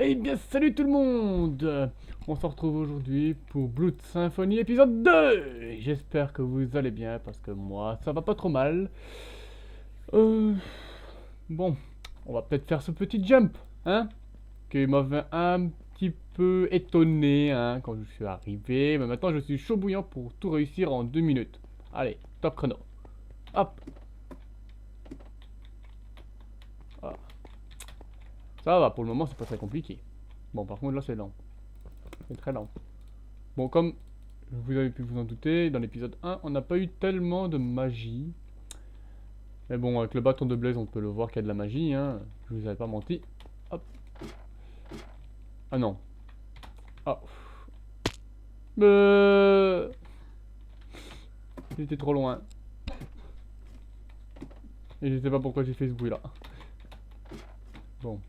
Eh bien, salut tout le monde! On se retrouve aujourd'hui pour Blood Symphony épisode 2! J'espère que vous allez bien, parce que moi, ça va pas trop mal. Bon, on va peut-être faire ce petit jump, hein? Qui m'avait un petit peu étonné, hein, quand je suis arrivé. Mais maintenant, je suis chaud bouillant pour tout réussir en 2 minutes. Allez, top chrono. Hop! Ah. Ça va, pour le moment, c'est pas très compliqué. Bon, par contre, là, c'est lent. C'est très lent. Bon, comme vous avez pu vous en douter, dans l'épisode 1, on n'a pas eu tellement de magie. Mais bon, avec le bâton de Blaze, on peut le voir qu'il y a de la magie, hein. Je vous avais pas menti. Hop. Ah non. Ah. J'étais trop loin. Et je sais pas pourquoi j'ai fait ce bruit là. Bon.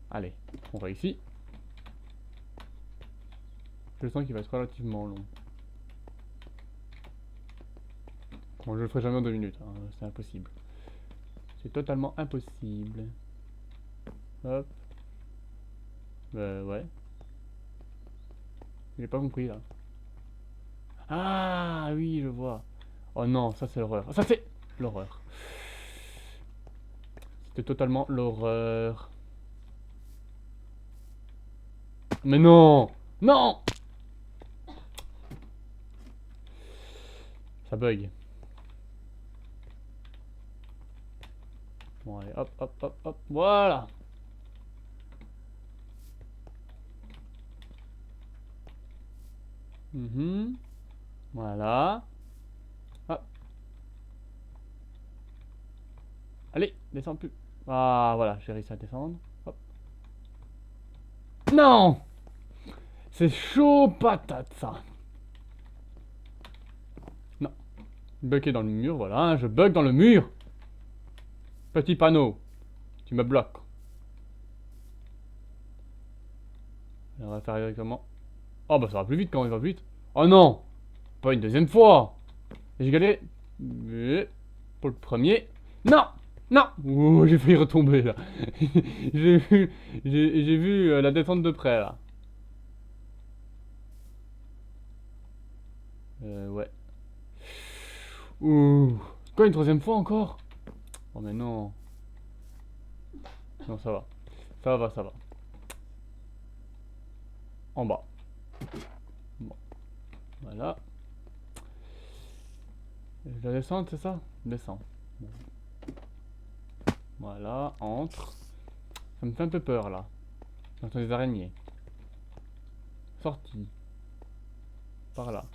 Allez, on réussit. Je sens qu'il va être relativement long. Bon, je le ferai jamais en 2 minutes, hein. C'est impossible. C'est totalement impossible. Hop. Ouais. J'ai pas compris là. Ah oui, je vois. Oh non, ça c'est l'horreur. Ça c'est l'horreur. C'était totalement l'horreur. Mais non! Non! Ça bug. Bon allez, hop. Voilà! Voilà. Hop. Allez, descends plus. Ah voilà, j'ai réussi à descendre. Hop. Non! C'est chaud patate ça. Non. Bugger dans le mur, voilà, hein, je bug dans le mur. Petit panneau. Tu me bloques. On va faire directement. Oh bah ça va plus vite quand il va plus vite. Oh non! Pas une deuxième fois! J'ai galéré. Pour le premier. Non! Non! Ouh, j'ai failli retomber là. J'ai vu la descente de près là. Ouais. Ouh. Quoi, une troisième fois encore? Oh mais non. Non, ça va. Ça va. En bas. Bon. Voilà. Je dois descendre, c'est ça? Descends. Bon. Voilà, entre. Ça me fait un peu peur là. J'entends des araignées. Sortie. Par là.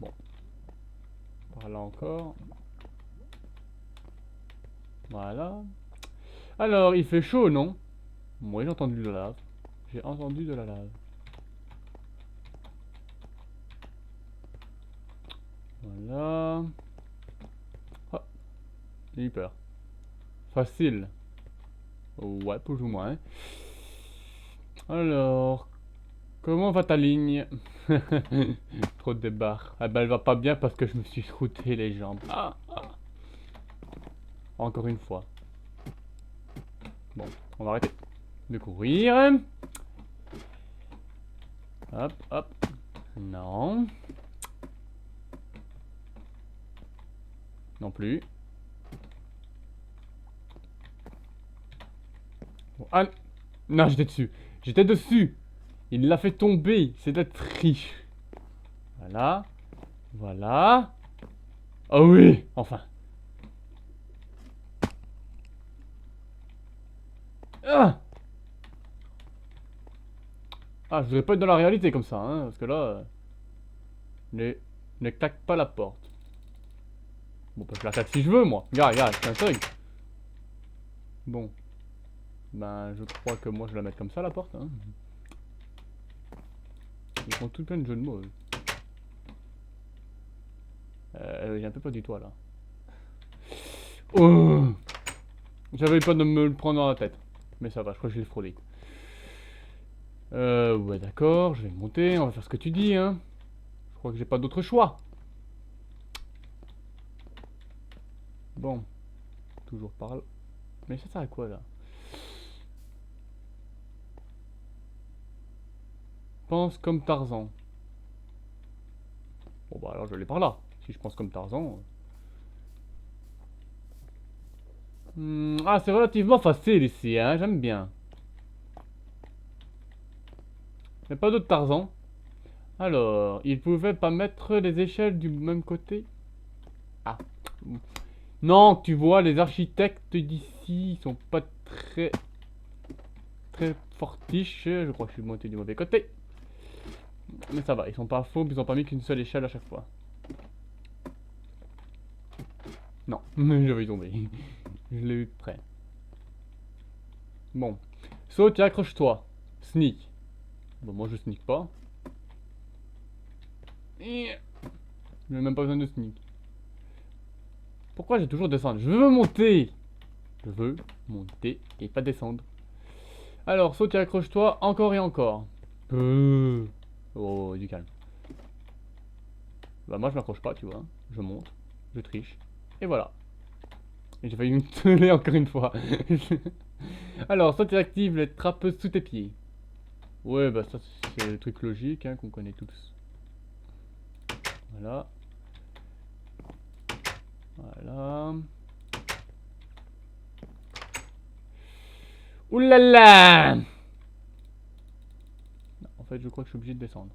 Bon. Par là encore. Voilà. Alors, il fait chaud, non? Oui, j'ai entendu de la lave. J'ai entendu de la lave. Voilà. Ah, j'ai eu peur. Facile. Ouais, plus ou moins. Alors, comment va ta ligne? Trop de débarres. Ah ben, elle va pas bien parce que je me suis shooté les jambes. Ah. Encore une fois. Bon, on va arrêter de courir. Hop. Non. Non plus. Bon, ah. Non, j'étais dessus. J'étais dessus. Il l'a fait tomber. C'est d'être riche. Voilà. Oh oui, enfin. Ah, je voudrais pas être dans la réalité comme ça, hein, parce que là... ne claque pas la porte. Bon, bah, je la claque si je veux, moi. Regarde, c'est un truc. Bon. Ben, je crois que moi, je vais la mettre comme ça, la porte, hein. Ils font tout plein de jeux de mots, eux. J'ai un peu pas du tout, là. Oh, j'avais peur de me le prendre dans la tête. Mais ça va, je crois que je l'ai fraudé. Ouais, d'accord, je vais monter, on va faire ce que tu dis, hein. Je crois que j'ai pas d'autre choix. Bon. Toujours par là. Mais ça sert à quoi là? Pense comme Tarzan. Bon bah alors je l'ai par là. Si je pense comme Tarzan. Ah c'est relativement facile ici, hein, j'aime bien. Mais pas d'autres Tarzan. Alors, il pouvait pas mettre les échelles du même côté? Ah. Non, tu vois, les architectes d'ici, ils sont pas très fortiches. Je crois que je suis monté du mauvais côté. Mais ça va, ils sont pas faux, ils ont pas mis qu'une seule échelle à chaque fois. Non, j'avais tombé. Je l'ai eu de près. Bon. Saute et accroche-toi. Sneak. Bon, moi je sneak pas. Je n'ai même pas besoin de sneak. Pourquoi j'ai toujours descendre? Je veux monter. Je veux monter et pas descendre. Alors, saute et accroche-toi encore et encore. Oh, du calme. Bah moi je m'accroche pas, tu vois. Je monte, je triche. Et voilà. Et j'ai failli me teler encore une fois. Alors, soit tu actives les trappeuses sous tes pieds. Ouais, bah ça c'est le truc logique hein, qu'on connaît tous. Voilà. Voilà. Oulala! Non, en fait, je crois que je suis obligé de descendre.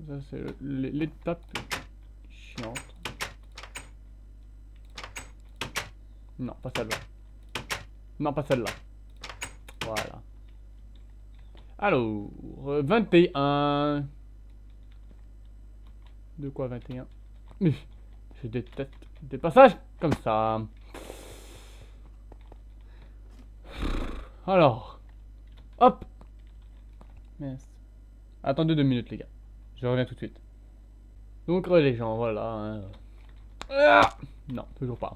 Ça c'est l'étape chiante. Non, pas celle-là. Non, pas celle-là. Voilà. Alors, 21. De quoi 21? Je déteste des passages comme ça. Alors, hop. Mince. Attendez 2 minutes les gars. Je reviens tout de suite. Donc les gens, voilà. Hein. Ah non, toujours pas.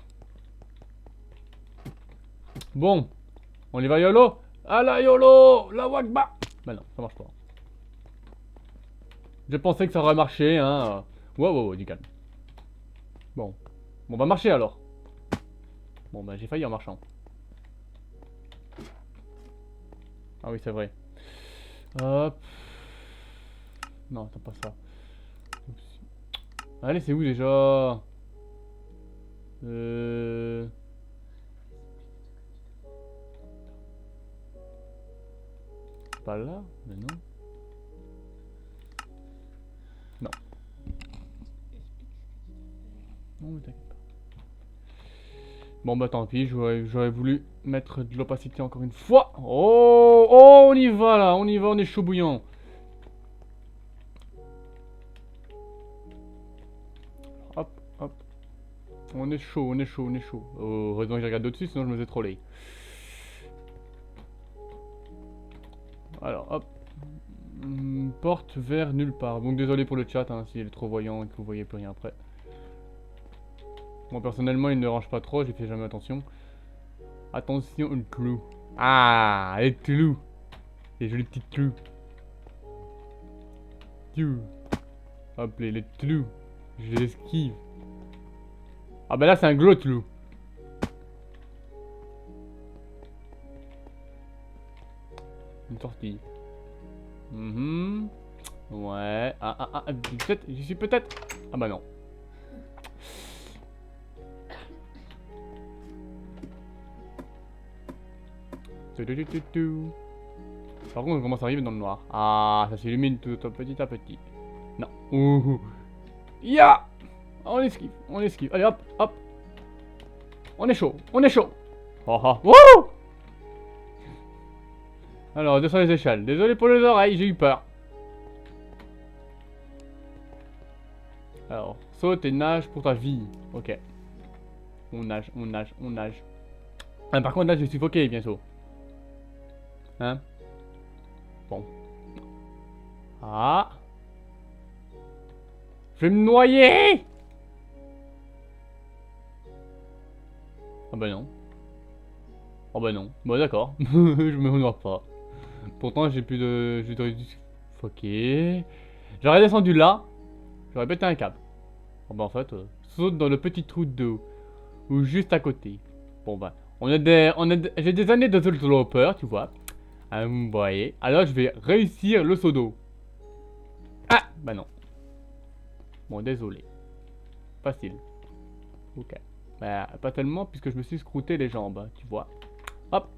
Bon, on y va YOLO. Ah la YOLO, la Wakba. Bah non, ça marche pas. Je pensais que ça aurait marché, hein. Wow, du calme. Bon, on va marcher alors. Bon bah j'ai failli en marchant. Ah oui c'est vrai. Hop. Non, c'est pas ça. Oups. Allez, c'est où déjà? Pas là? Mais non. Non. Non, mais t'inquiète pas. Bon, bah tant pis, j'aurais voulu mettre de l'opacité encore une fois. Oh, on y va là, on y va, on est chaud bouillant. Hop, hop. On est chaud, on est chaud, on est chaud. Oh, heureusement que j'ai regardé au-dessus, sinon je me faisais troller. Alors, hop. Porte vers nulle part. Donc désolé pour le chat, hein, s'il est trop voyant et que vous voyez plus rien après. Moi personnellement, il ne dérange pas trop, j'ai fait jamais attention. Attention, une clou. Ah, les clous. Les jolies petites clous. Hop, les clous. Je les esquive. Ah bah là, c'est un gros clou. Une sortie. Ouais. Peut-être, j'y suis peut-être. Ah bah non. Par contre, on commence à arriver dans le noir. Ah, ça s'illumine tout petit à petit. Non. Ouh. Ya! On esquive, on esquive. Allez, hop, hop. On est chaud, on est chaud. Oh, oh. Wouh! Alors, descend les échelles. Désolé pour les oreilles, j'ai eu peur. Alors, saute et nage pour ta vie. Ok. On nage, on nage, on nage. Ah, par contre, là, je vais suffoquer bientôt. Hein? Bon. Ah! Je vais me noyer! Ah bah non. Oh bah non. Bon d'accord. Je me noie pas. Pourtant j'ai plus de... J'ai dû suffoquer. J'aurais descendu là. J'aurais pété un câble. Oh bah en fait... saute dans le petit trou d'eau. Ou juste à côté. Bon bah, j'ai des années de developer, tu vois. Vous voyez. Alors je vais réussir le saut d'eau. Ah, bah non. Bon, désolé. Facile. Ok. Bah, pas tellement puisque je me suis scrouté les jambes, hein, tu vois. Hop.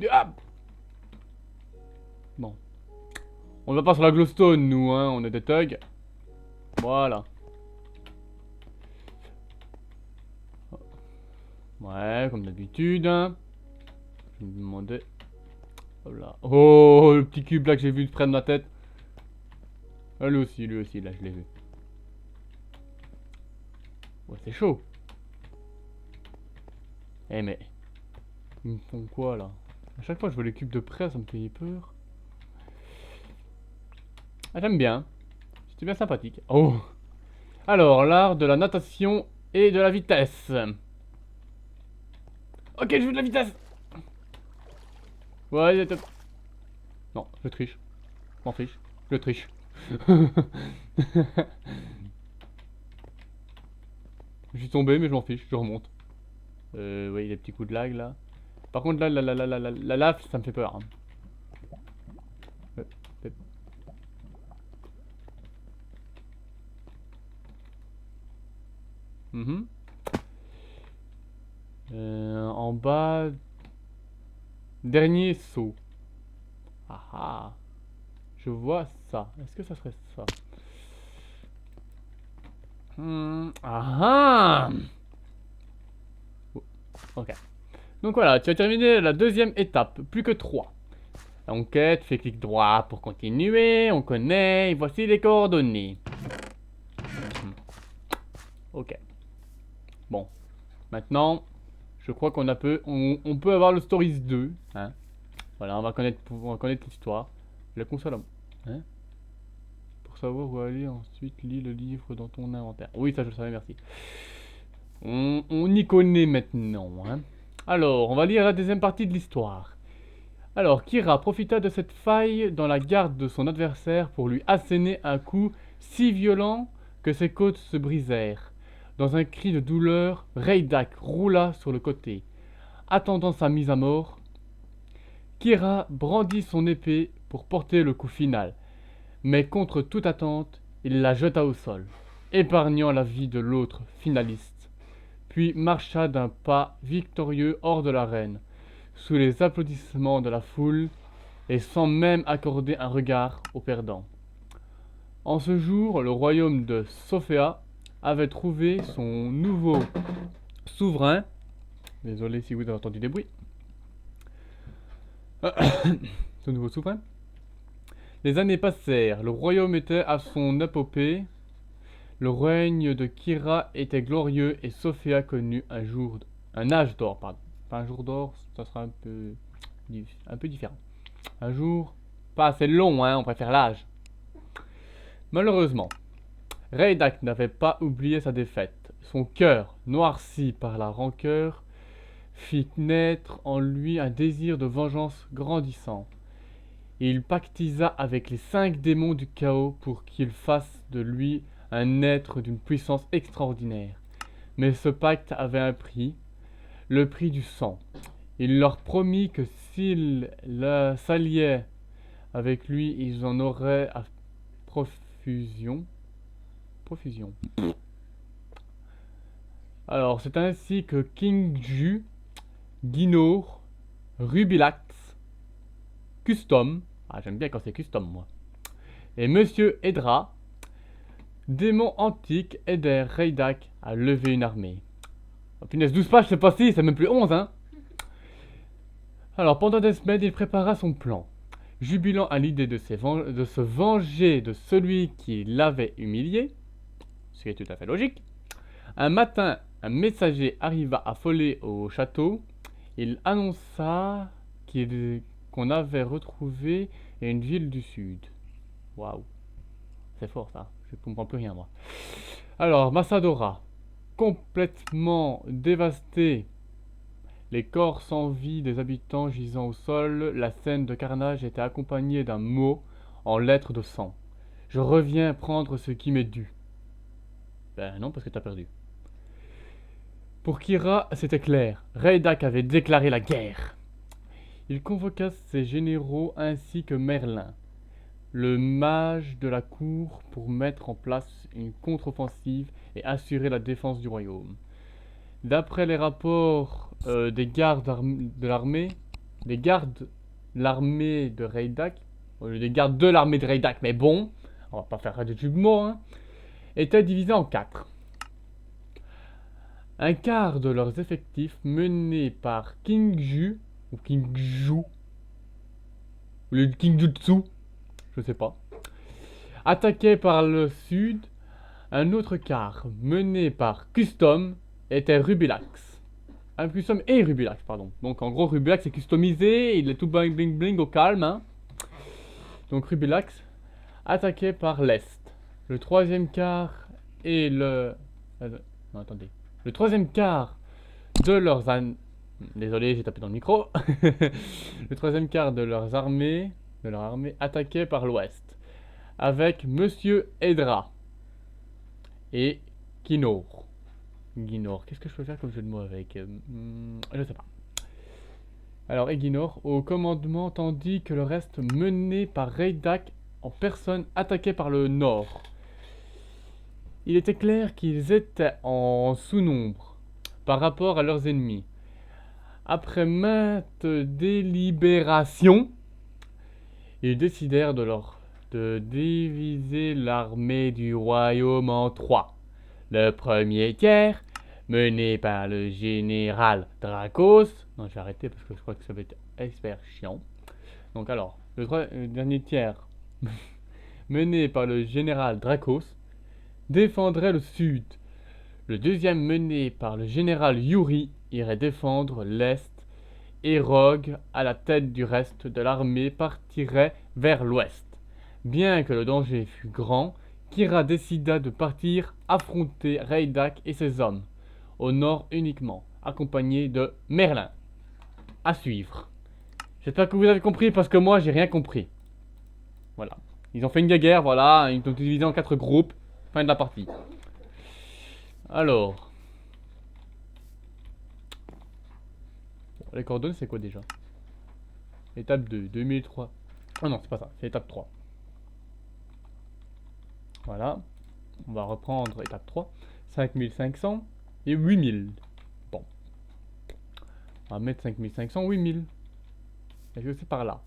Ah. Bon. On va pas sur la glowstone, nous, hein. On est des thugs. Voilà. Ouais, comme d'habitude. Hein. Je me demandais... Voilà. Oh, le petit cube là que j'ai vu près de ma tête. Ah, lui aussi, là, je l'ai vu. Ouais, c'est chaud. Eh, mais... Ils me font quoi, là? À chaque fois que je vois les cubes de près, ça me fait peur. Ah, j'aime bien. C'était bien sympathique. Oh! Alors, l'art de la natation et de la vitesse. Ok, je veux de la vitesse! Ouais, top. Non, je triche. M'en fiche. Je triche. Je suis tombé, mais je m'en fiche. Je remonte. Oui, des petits coups de lag là. Par contre, là, la lave, ça me fait peur. Hein. Euh, mhm. En bas. Dernier saut. Ah ah. Je vois ça. Est-ce que ça serait ça? Ah ah. Oh, ok. Donc voilà, tu as terminé la deuxième étape. Plus que 3. Enquête, fais clic droit pour continuer. On connaît. Et voici les coordonnées. Ok. Bon. Maintenant, je crois qu'on on peut avoir le Stories 2. Hein. Voilà, on va connaître l'histoire. La console hein. Pour savoir où aller, ensuite lis le livre dans ton inventaire. Oui, ça je le savais, merci. On y connaît maintenant. Hein. Alors, on va lire la deuxième partie de l'histoire. Alors, Kira profita de cette faille dans la garde de son adversaire pour lui asséner un coup si violent que ses côtes se brisèrent. Dans un cri de douleur, Reidak roula sur le côté. Attendant sa mise à mort, Kira brandit son épée pour porter le coup final, mais contre toute attente, il la jeta au sol, épargnant la vie de l'autre finaliste, puis marcha d'un pas victorieux hors de l'arène, sous les applaudissements de la foule, et sans même accorder un regard au perdant. En ce jour, le royaume de Sofia avait trouvé son nouveau souverain. Désolé si vous avez entendu des bruits. Son nouveau souverain. Les années passèrent, le royaume était à son apogée. Le règne de Kira était glorieux et Sofia connut un âge d'or, pardon. Pas un jour d'or, ça sera un peu différent. Un jour, pas assez long, hein, on préfère l'âge. Malheureusement, Reidak n'avait pas oublié sa défaite. Son cœur, noirci par la rancœur, fit naître en lui un désir de vengeance grandissant. Et il pactisa avec les 5 démons du chaos pour qu'ils fassent de lui un être d'une puissance extraordinaire. Mais ce pacte avait un prix, le prix du sang. Il leur promit que s'ils s'alliaient avec lui, ils en auraient à profusion. Profusion. Alors, c'est ainsi que King Ju, Guinor, Rubilax, Custom, j'aime bien quand c'est custom moi, et Monsieur Edra, démon antique, aidèrent Reidak à lever une armée. Oh, punaise, 12 pages, c'est pas si, c'est même plus 11, hein. Alors, pendant des semaines, il prépara son plan. Jubilant à l'idée de se venger de celui qui l'avait humilié, ce qui est tout à fait logique, un matin, un messager arriva affolé au château. Il annonça qu'on avait retrouvé une ville du sud. Waouh, c'est fort ça, je comprends plus rien moi. Alors, Massadora, complètement dévastée, les corps sans vie des habitants gisant au sol, la scène de carnage était accompagnée d'un mot en lettres de sang. Je reviens prendre ce qui m'est dû. Ben non, parce que t'as perdu. Pour Kira, c'était clair. Raydak avait déclaré la guerre. Il convoqua ses généraux ainsi que Merlin, le mage de la cour, pour mettre en place une contre-offensive et assurer la défense du royaume. D'après les rapports des gardes de l'armée, des gardes l'armée de Raydak, des gardes de l'armée de Raydak, mais bon, on va pas faire de jeu de mots, hein, était divisé en 4. Un quart de leurs effectifs menés par Kingju, ou Kingju, ou le Kingjutsu, je sais pas, attaquait par le sud. Un autre quart mené par Custom était Rubilax. Un Custom et Rubilax, pardon. Donc en gros, Rubilax est customisé, il est tout bling bling bling au calme, hein. Donc Rubilax attaqué par l'Est. Le troisième quart et le... Non, attendez. Le troisième quart de leurs... Désolé, j'ai tapé dans le micro. Le troisième quart de leurs armées... De leur armée attaqué par l'Ouest. Avec Monsieur Edra. Et Kinor. Guinor. Qu'est-ce que je peux faire comme jeu de mots avec je sais pas. Alors, Eginor au commandement, tandis que le reste mené par Raydak en personne attaqué par le nord. Il était clair qu'ils étaient en sous-nombre par rapport à leurs ennemis. Après maintes délibérations, ils décidèrent de diviser l'armée du royaume en 3. Le premier tiers, mené par le général Dracos. Non, je vais arrêter parce que je crois que ça va être expert chiant. Donc alors, le dernier tiers, mené par le général Dracos, défendrait le sud. Le deuxième, mené par le général Yuri, irait défendre l'est. Et Rogue, à la tête du reste de l'armée, partirait vers l'ouest. Bien que le danger fût grand, Kira décida de partir affronter Raydak et ses hommes, au nord uniquement, accompagné de Merlin. À suivre. J'espère que vous avez compris parce que moi j'ai rien compris. Voilà. Ils ont fait une guerre, voilà, ils ont divisé en 4 groupes. Fin de la partie. Alors. Bon, les coordonnées c'est quoi déjà? Étape 2, 2003. Ah non, c'est pas ça, c'est étape 3. Voilà. On va reprendre étape 3. 5500 et 8000. Bon. On va mettre 5500, 8000. Est-ce que c'est par là?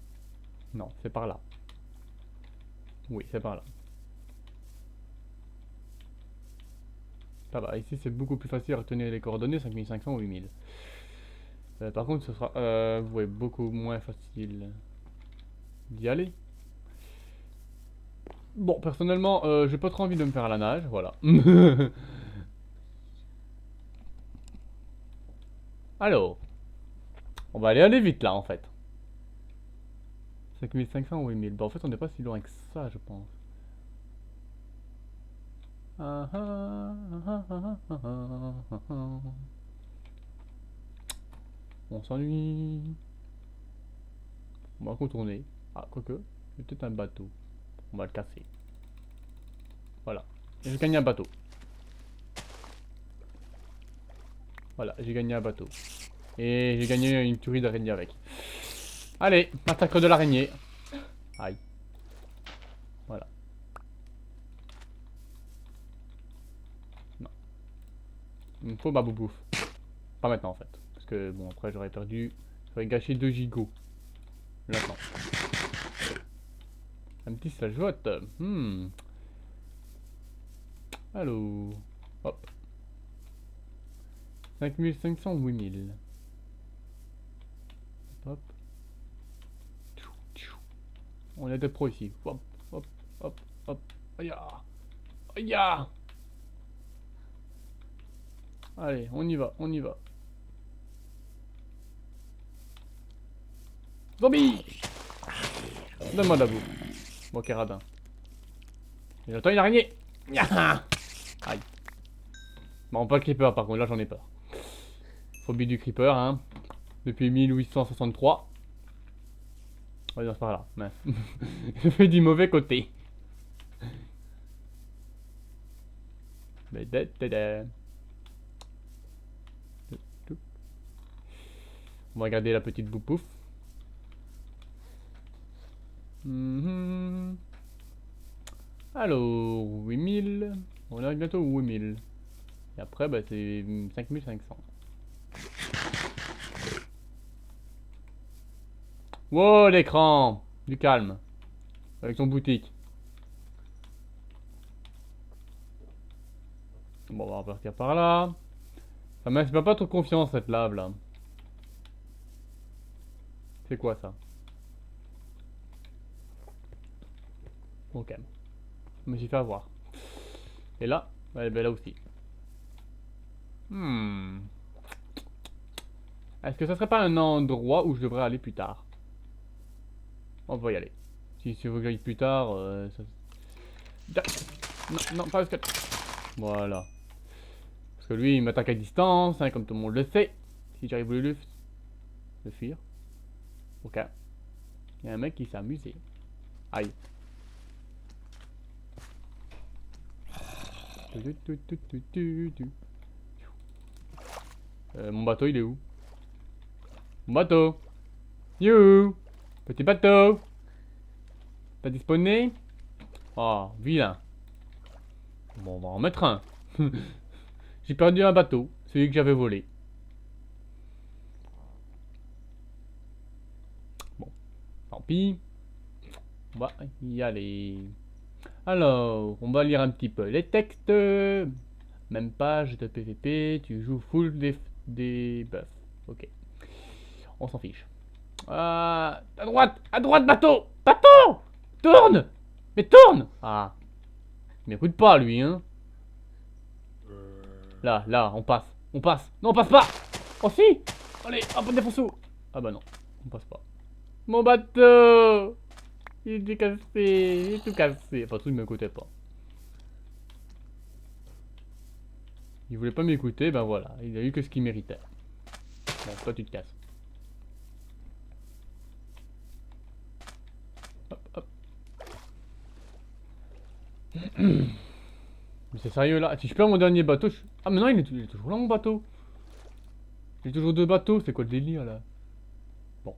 Non, c'est par là. Oui, c'est par là. Ça va, ici c'est beaucoup plus facile à retenir les coordonnées, 5500 ou 8000. Par contre, ce sera ouais, beaucoup moins facile d'y aller. Bon, personnellement, j'ai pas trop envie de me faire à la nage, voilà. Alors, on va aller vite là en fait. 5500 ou 8000. Bah en fait, on n'est pas si loin que ça, je pense. On s'ennuie. On va contourner. Ah, quoique, il y a peut-être un bateau. On va le casser. Voilà. J'ai gagné un bateau. Voilà, j'ai gagné un bateau. Et j'ai gagné une tuerie d'araignée avec. Allez, massacre de l'araignée. Aïe. Voilà. Non. Il me faut ma boubouffe. Pas maintenant en fait. Parce que bon, après j'aurais perdu. J'aurais gâché 2 gigots. Maintenant. Un petit slajote. Allô. Hop. 5500 ou 8000. Hop. On est des pros ici. Hop, hop, hop, hop. Aïe. Aïe. Allez, on y va, on y va. Zombie! Donne-moi de la boue. Bon, ok, radin. Et j'entends une araignée! Aïe. Bon, pas le creeper par contre, là j'en ai peur. Phobie du creeper, hein. Depuis 1863. Ouais, non, c'est par là. Je fais du mauvais côté. On va regarder la petite boupouf. Alors, 8000. On arrive bientôt aux 8000. Et après, bah, c'est 5500. Wow, l'écran! Du calme. Avec son boutique. Bon, on va repartir par là. Ça m'inspire pas trop confiance cette lave là. C'est quoi ça? Ok. Je me suis fait avoir. Et là, ouais, ben là aussi. Est-ce que ça serait pas un endroit où je devrais aller plus tard? On va y aller. Si vous voulez plus tard, Non, non, pas le squelette. Voilà. Parce que lui, il m'attaque à distance, hein, comme tout le monde le sait. Si j'arrive à le fuir. Ok. Il y a un mec qui s'est amusé. Aïe. Mon bateau, il est où? Mon bateau. You. Petit bateau. T'as disponé? Oh, vilain. Bon, on va en mettre un. J'ai perdu un bateau, celui que j'avais volé. Bon, tant pis. On va y aller. Alors, on va lire un petit peu les textes. Même page de PVP, tu joues full des buffs. Ok. On s'en fiche. À droite, bateau! Bateau! Tourne! Mais tourne! Ah. Il m'écoute pas, lui, hein. Là, on passe. On passe. Non, on passe pas! Oh si! Allez, hop, on défonce-nous! Ah bah non, on passe pas. Mon bateau! Il est cassé, il est tout cassé. Enfin, tout, il m'écoutait pas. Il voulait pas m'écouter, ben voilà, il a eu que ce qu'il méritait. Bon, toi tu te casses. Hop, hop. Mais c'est sérieux là? Si je perds mon dernier bateau, ah mais non, il est toujours là mon bateau. J'ai toujours deux bateaux, c'est quoi le délire là? Bon.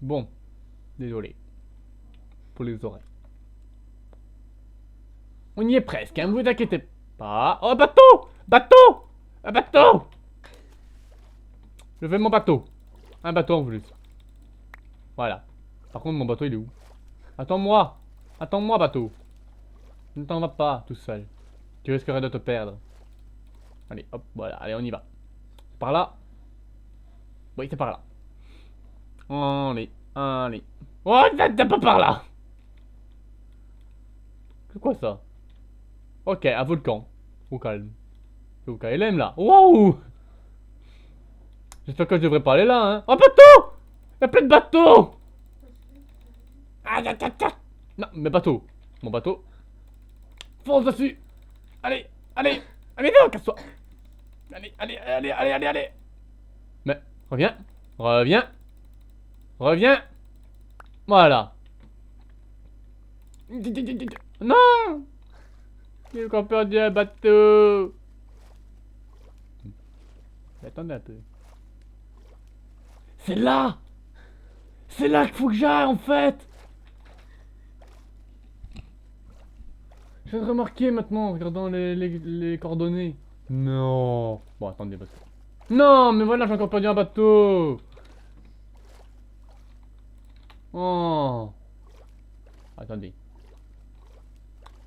Bon, désolé. Pour les oreilles. On y est presque, hein, vous inquiétez pas. Oh, bateau! Bateau! Un bateau! Je veux mon bateau. Un bateau en plus. Voilà. Par contre, mon bateau, il est où? Attends-moi! Attends-moi, bateau! Ne t'en vas pas, tout seul. Tu risquerais de te perdre. Allez, hop, voilà. Allez, on y va. Par là? Oui, c'est par là. Allez, allez. Oh, t'as pas par là! C'est quoi ça? Ok, un volcan. Au calme. Au KLM là. Waouh! J'espère que je devrais pas aller là, hein. Oh, bateau! Y'a plein de bateaux! Ah, non, mais bateau. Mon bateau. Fonce dessus! Allez, allez! Allez, viens, casse-toi! Allez! Mais, reviens! Reviens! Reviens! Voilà! Non! J'ai encore perdu un bateau! Attendez un peu. C'est là! C'est là qu'il faut que j'aille en fait! Je viens de remarquer maintenant en regardant les coordonnées. Non! Bon, attendez, parce que... Non, mais voilà, j'ai encore perdu un bateau! Oh! Attendez.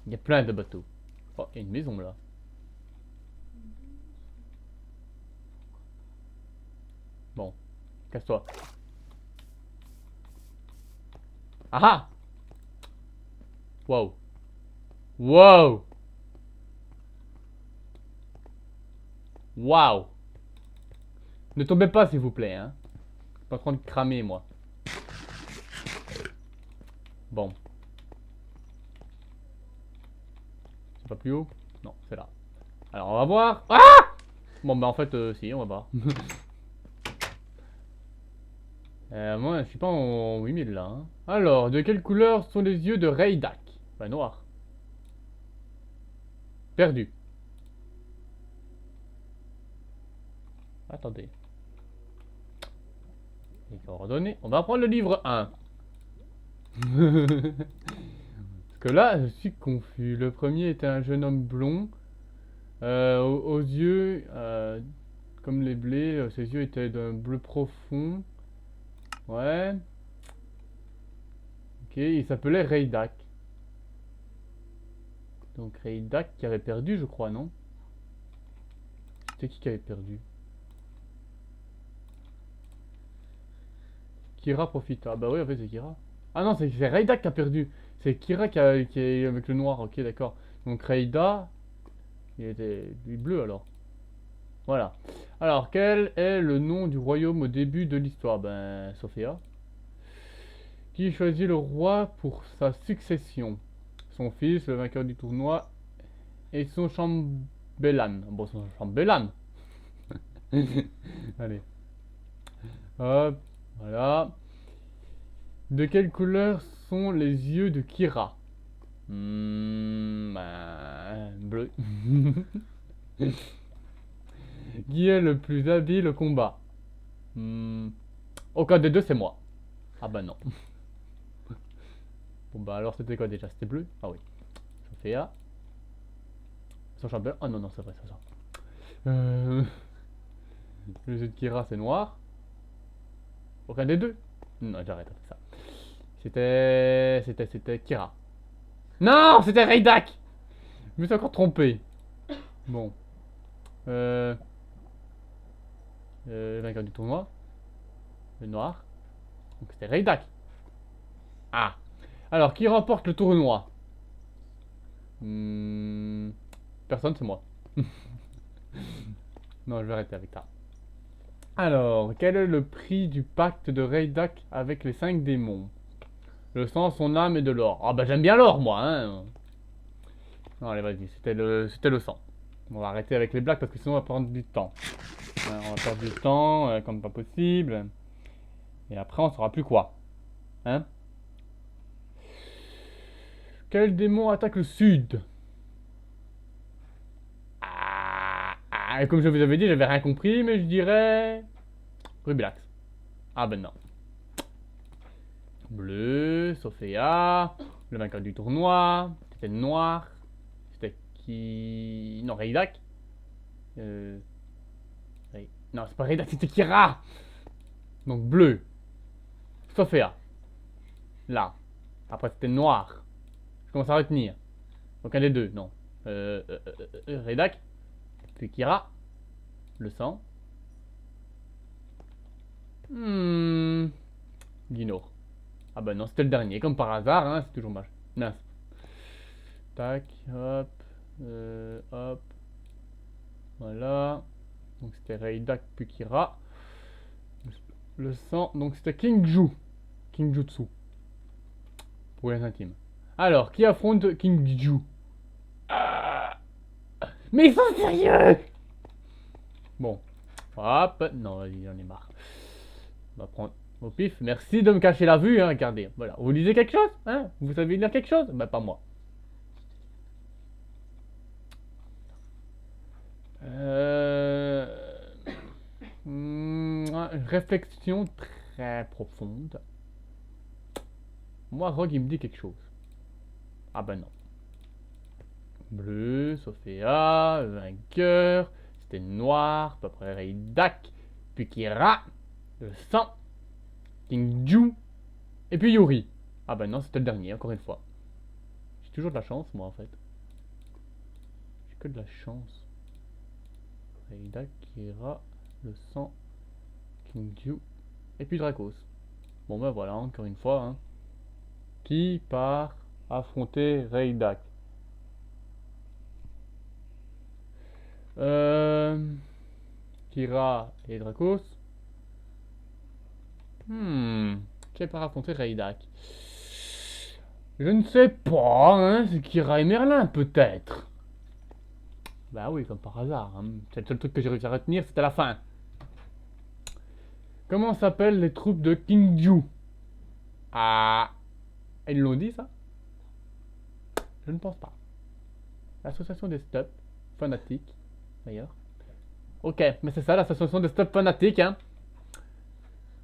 Il y a plein de bateaux. Oh, il y a une maison là. Bon, casse-toi. Ah ah! Wow. Wow! Wow! Ne tombez pas s'il vous plaît, hein. Je suis pas en train de cramer moi. Bon. C'est pas plus haut? Non, c'est là. Alors on va voir. Ah! Bon bah en fait si, on va voir. Moi je suis pas en 8000 là. Hein. Alors, de quelle couleur sont les yeux de Raydak? Bah, noir. Perdu. Attendez. Les coordonnées. On va prendre le livre 1. Parce que là, je suis confus. Le premier était un jeune homme blond. Aux yeux, comme les blés, ses yeux étaient d'un bleu profond. Ouais. Ok, il s'appelait Raydak. Donc Raydak qui avait perdu, je crois, non? C'était qui avait perdu? Kira profita. Ah bah oui, en fait, c'est Kira. Ah non, c'est Raydak qui a perdu. C'est Kira qui est avec le noir. Ok, d'accord. Donc Raydak, il était lui bleu alors. Voilà. Alors, quel est le nom du royaume au début de l'histoire? Ben, Sofia. Qui choisit le roi pour sa succession? Son fils, le vainqueur du tournoi, et son chambellan. Bon, son chambellan. Allez. Hop, voilà. De quelle couleur sont les yeux de Kira? Bleu. Qui est le plus habile au combat? Aucun des deux, c'est moi. Ah bah non. Bon bah alors c'était quoi déjà? C'était bleu? Ah oui. Sophia. Son chambellan. Ah non, non, c'est vrai, c'est ça. Le jeu de Kira, c'est noir. Aucun des deux? Non, j'arrête avec ça. C'était Kira. Non, c'était Raydak. Je me suis encore trompé. Bon. Le vainqueur du tournoi. Le noir. Donc c'était Raydak. Ah. Alors, qui remporte le tournoi? Personne, c'est moi. Non, je vais arrêter avec ça. Alors, quel est le prix du pacte de Raydak avec les 5 démons? Le sang, son âme et de l'or. Ah bah j'aime bien l'or, moi, hein. Non, allez, vas-y, c'était le sang. On va arrêter avec les blagues parce que sinon on va prendre du temps. On va perdre du temps comme pas possible. Et après on saura plus quoi. Hein? Quel démon attaque le sud? Et comme je vous avais dit, j'avais rien compris, mais je dirais... Rubilax. Ah ben non. Bleu, Sofia, le vainqueur du tournoi, c'était noir, c'était qui... Non, Raydak. Non, c'est pas Raydak, c'était Kira. Donc bleu, Sofia, là. Après c'était noir. Je commence à retenir. Aucun des deux, non. Raydak, puis Kira, le sang. Guino. Ah bah non, c'était le dernier, comme par hasard, hein, c'est toujours moche. Mince. Tac, hop, hop. Voilà. Donc c'était Raydak puis Kira. Le sang, donc c'était Kingju. Kingjutsu. Pour les intimes. Alors, qui affronte Kingju? Mais ils sont sérieux! Bon. Hop. Non, vas-y, j'en ai marre. On va prendre au pif. Merci de me cacher la vue, hein, regardez. Voilà. Vous lisez quelque chose? Hein? Vous savez lire quelque chose? Bah, pas moi. Réflexion très profonde. Moi, Rogue, il me dit quelque chose. Ah ben non. Bleu, Sofia, vainqueur. C'était noir, à peu près Raydak. Puis Kira, le sang, Kingju. Et puis Yuri. Ah ben non, c'était le dernier, encore une fois. J'ai toujours de la chance, moi, en fait. J'ai que de la chance. Raydak, Kira, le sang, Kingju. Et puis Dracos. Bon ben voilà, encore une fois. Hein. Qui part affronter Raydak? Kira et Dracos. Qui part affronter Raydak? Je ne sais pas, hein, c'est Kira et Merlin peut-être. Bah oui, comme par hasard. Hein. C'est le seul truc que j'ai réussi à retenir, c'était la fin. Comment s'appellent les troupes de Kingju? Ah, ils l'ont dit ça? Je ne pense pas. L'association des steps fanatiques, d'ailleurs. Ok, mais c'est ça l'association des steps fanatiques, hein.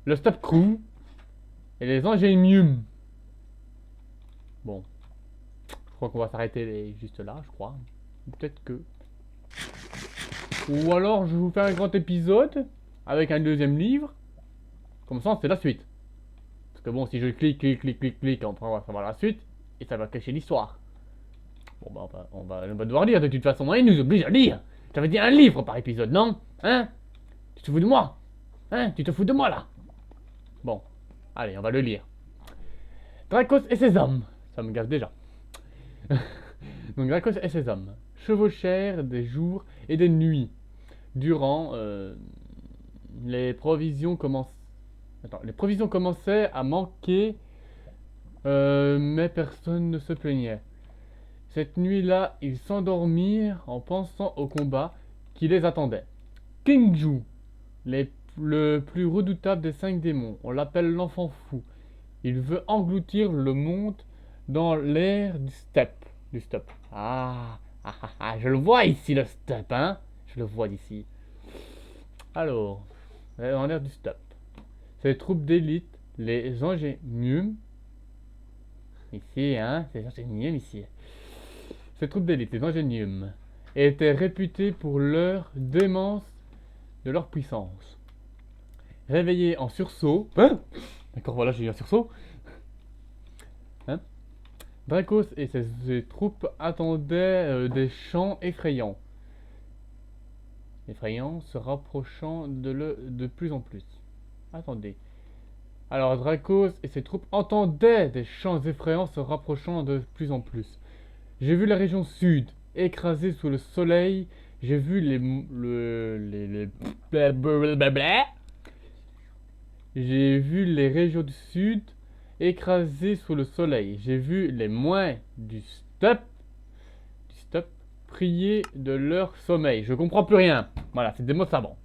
Le step crew et les ingéniums. Bon, je crois qu'on va s'arrêter juste là, je crois. Peut-être que. Ou alors je vais vous faire un grand épisode avec un deuxième livre. Comme ça, c'est la suite. Parce que bon, si je clique, on va savoir la suite et ça va cacher l'histoire. Bon, bah, on va devoir lire de toute façon. Hein, il nous oblige à lire. J'avais dit un livre par épisode, non? Hein? Tu te fous de moi? Hein? Tu te fous de moi là? Bon, allez, on va le lire. Dracos et ses hommes. Ça me gâche déjà. Donc Dracos et ses hommes chevauchèrent des jours et des nuits durant les provisions commençaient à manquer, mais personne ne se plaignait. Cette nuit-là, ils s'endormirent en pensant au combat qui les attendait. King Ju, le plus redoutable des 5 démons, on l'appelle l'enfant fou. Il veut engloutir le monde dans l'ère du steppe. Je le vois ici le steppe, hein. Je le vois d'ici. Alors, dans l'ère du steppe. Ces troupes d'élite, les ingéniums, ici, hein, ces ingéniums ici. Ces troupes d'élite, les ingéniums, étaient réputés pour leur démence de leur puissance. Réveillés en sursaut, hein. D'accord, voilà, j'ai eu un sursaut. Hein. Dracos et ses troupes attendaient des chants effrayants. Effrayants, se rapprochant de plus en plus. Attendez. Alors Dracos et ses troupes entendaient des chants effrayants se rapprochant de plus en plus. J'ai vu la région sud, écrasée sous le soleil. J'ai vu J'ai vu les régions du sud écrasées sous le soleil. J'ai vu les moines du steppe prier de leur sommeil. Je comprends plus rien. Voilà, c'est des mots savants.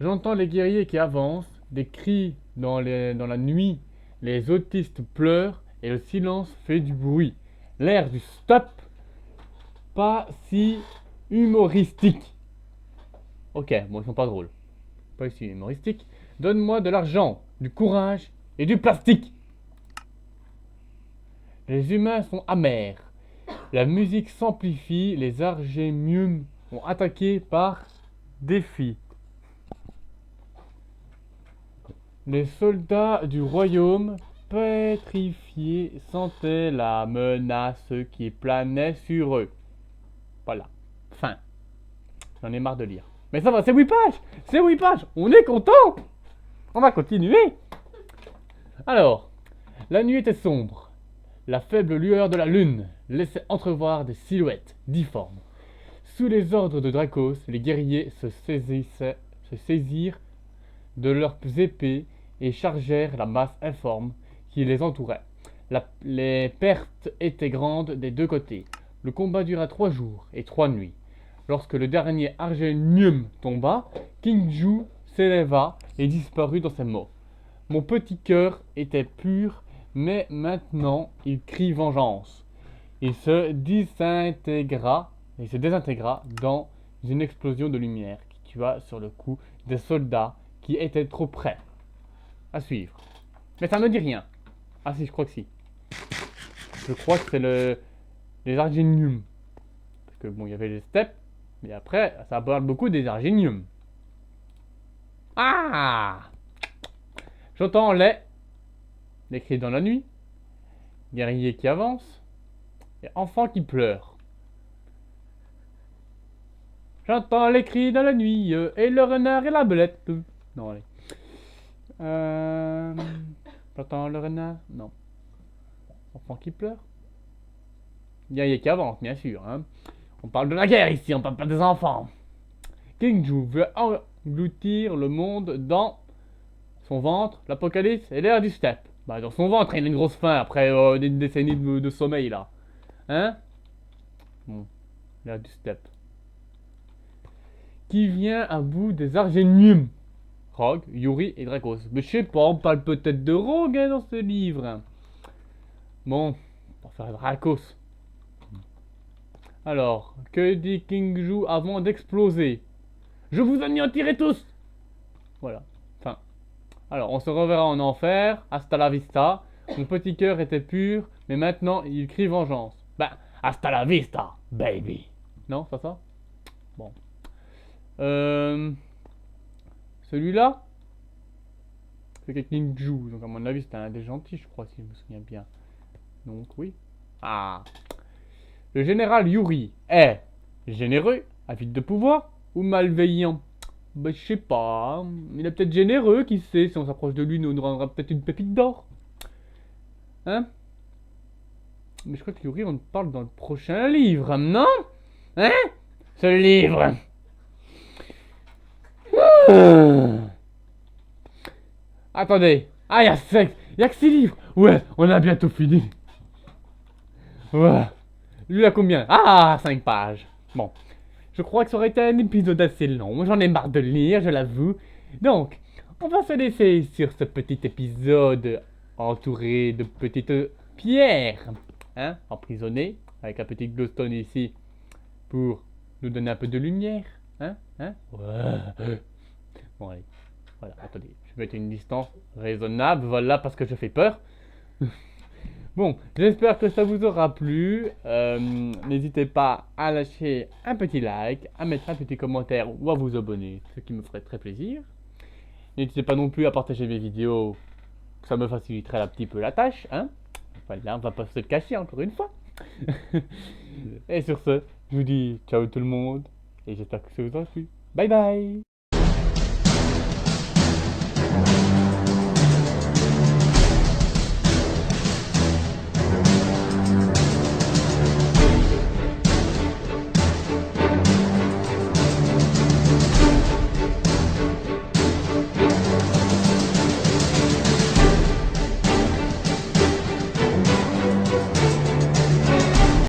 J'entends les guerriers qui avancent, des cris dans la nuit. Les autistes pleurent et le silence fait du bruit. L'air du stop, pas si humoristique. Ok, bon, ils sont pas drôles. Pas si humoristique. Donne-moi de l'argent, du courage et du plastique. Les humains sont amers. La musique s'amplifie. Les argémiums ont attaqué par défi. Les soldats du royaume pétrifiés sentaient la menace qui planait sur eux. Voilà. Fin. J'en ai marre de lire. Mais ça va, c'est 8 pages. C'est 8 pages. On est content. On va continuer. Alors, la nuit était sombre. La faible lueur de la lune laissait entrevoir des silhouettes difformes. Sous les ordres de Dracos, les guerriers se saisirent de leurs épées et chargèrent la masse informe qui les entourait. Les pertes étaient grandes des deux côtés. Le combat dura 3 jours et 3 nuits. Lorsque le dernier Argénium tomba, King Ju s'éleva et disparut dans ses mots. Mon petit cœur était pur, mais maintenant il crie vengeance. Il se désintégra dans une explosion de lumière qui tua sur le coup des soldats qui étaient trop près. À suivre. Mais ça me dit rien. Ah si, je crois que si. Je crois que c'est les Argénium. Parce que bon, il y avait les steppes, mais après, ça parle beaucoup des Argénium. Ah! J'entends les cris dans la nuit, guerriers qui avancent, et enfants qui pleurent. J'entends les cris dans la nuit, et le renard et la belette. Non, allez. J'entends le renard. Non. Enfants qui pleurent. Guerriers qui avancent, bien sûr. Hein. On parle de la guerre ici, on parle pas des enfants. King Ju veut engloutir le monde dans son ventre, l'apocalypse et l'ère du steppe. Bah, dans son ventre, il a une grosse faim après des décennies de sommeil là. Hein? Bon, l'ère du steppe. Qui vient à bout des Argénium? Rogue, Yuri et Dracos. Mais je sais pas, on parle peut-être de Rogue hein, dans ce livre. Bon, pour faire Dracos. Alors, que dit King Ju avant d'exploser? Je vous anéantirai tous! Voilà. Enfin. Alors, on se reverra en enfer. Hasta la vista. Mon petit cœur était pur, mais maintenant il crie vengeance. Ben, hasta la vista, baby. Non, c'est pas ça? Bon. Celui-là, c'est King Ju. Donc, à mon avis, c'était un des gentils, je crois, si je me souviens bien. Donc, oui. Ah. Le général Yuri est généreux, avide de pouvoir ou malveillant? Ben, je sais pas. Il est peut-être généreux, qui sait. Si on s'approche de lui, il nous rendra peut-être une pépite d'or. Hein? Mais je crois que Yuri, on te parle dans le prochain livre, non? Hein? Ce livre. Attendez. Ah, y a que 6 livres. Ouais, on a bientôt fini. Ouais. Lui, il a combien? Ah, 5 pages. Bon. Je crois que ça aurait été un épisode assez long. Moi, j'en ai marre de lire, je l'avoue. Donc, on va se laisser sur ce petit épisode entouré de petites pierres. Hein? Emprisonnées. Avec un petit glowstone ici pour nous donner un peu de lumière. Hein? Hein? Ouais. Bon, allez. Voilà, attendez. Je vais mettre une distance raisonnable. Voilà, parce que je fais peur. Bon, j'espère que ça vous aura plu. N'hésitez pas à lâcher un petit like, à mettre un petit commentaire ou à vous abonner, ce qui me ferait très plaisir. N'hésitez pas non plus à partager mes vidéos, ça me faciliterait un petit peu la tâche. Hein, voilà, on va pas se le cacher encore une fois. Et sur ce, je vous dis ciao tout le monde et j'espère que ça vous aura plu. Bye bye.